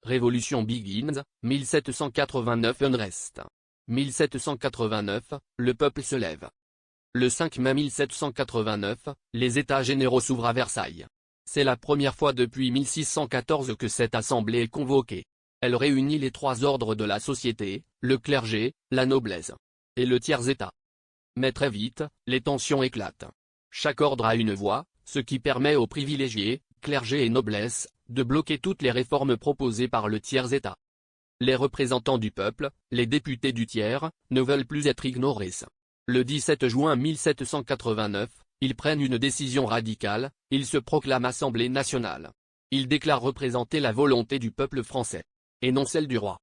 Révolution begins, 1789 Unrest. 1789, le peuple se lève. Le 5 mai 1789, les États généraux s'ouvrent à Versailles. C'est la première fois depuis 1614 que cette assemblée est convoquée. Elle réunit les trois ordres de la société, le clergé, la noblesse et le tiers-État. Mais très vite, les tensions éclatent. Chaque ordre a une voix, ce qui permet aux privilégiés, clergé et noblesse, de bloquer toutes les réformes proposées par le tiers-État. Les représentants du peuple, les députés du tiers, ne veulent plus être ignorés. Le 17 juin 1789, ils prennent une décision radicale, ils se proclament Assemblée nationale. Ils déclarent représenter la volonté du peuple français, et non celle du roi.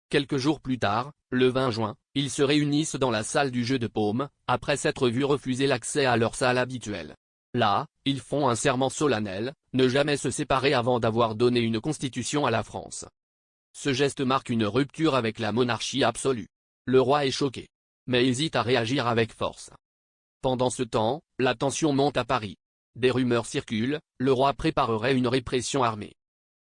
Quelques jours plus tard, le 20 juin, ils se réunissent dans la salle du Jeu de Paume, après s'être vu refuser l'accès à leur salle habituelle. Là, ils font un serment solennel, ne jamais se séparer avant d'avoir donné une constitution à la France. Ce geste marque une rupture avec la monarchie absolue. Le roi est choqué, mais hésite à réagir avec force. Pendant ce temps, la tension monte à Paris. Des rumeurs circulent, le roi préparerait une répression armée.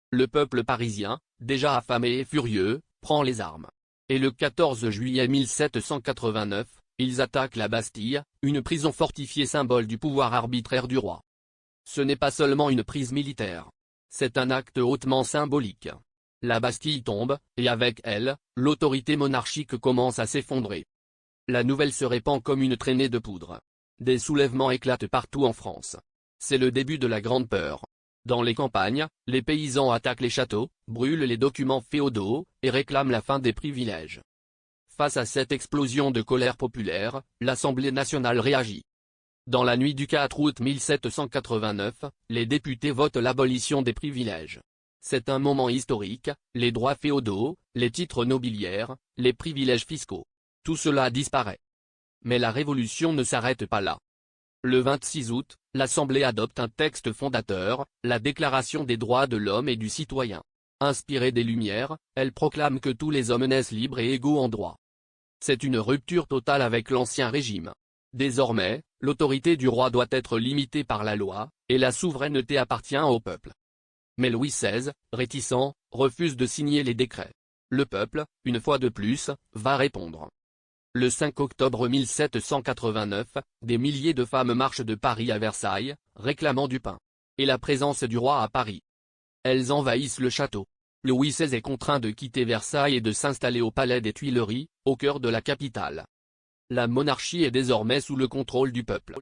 Le peuple parisien, déjà affamé et furieux, prend les armes. Et le 14 juillet 1789, ils attaquent la Bastille, une prison fortifiée symbole du pouvoir arbitraire du roi. Ce n'est pas seulement une prise militaire. C'est un acte hautement symbolique. La Bastille tombe, et avec elle, l'autorité monarchique commence à s'effondrer. La nouvelle se répand comme une traînée de poudre. Des soulèvements éclatent partout en France. C'est le début de la Grande Peur. Dans les campagnes, les paysans attaquent les châteaux, brûlent les documents féodaux, et réclament la fin des privilèges. Face à cette explosion de colère populaire, l'Assemblée nationale réagit. Dans la nuit du 4 août 1789, les députés votent l'abolition des privilèges. C'est un moment historique, les droits féodaux, les titres nobiliaires, les privilèges fiscaux. Tout cela disparaît. Mais la révolution ne s'arrête pas là. Le 26 août, l'Assemblée adopte un texte fondateur, la Déclaration des droits de l'homme et du citoyen. Inspirée des Lumières, elle proclame que tous les hommes naissent libres et égaux en droit. C'est une rupture totale avec l'ancien régime. Désormais, l'autorité du roi doit être limitée par la loi, et la souveraineté appartient au peuple. Mais Louis XVI, réticent, refuse de signer les décrets. Le peuple, une fois de plus, va répondre. Le 5 octobre 1789, des milliers de femmes marchent de Paris à Versailles, réclamant du pain et la présence du roi à Paris. Elles envahissent le château. Louis XVI est contraint de quitter Versailles et de s'installer au palais des Tuileries, au cœur de la capitale. La monarchie est désormais sous le contrôle du peuple.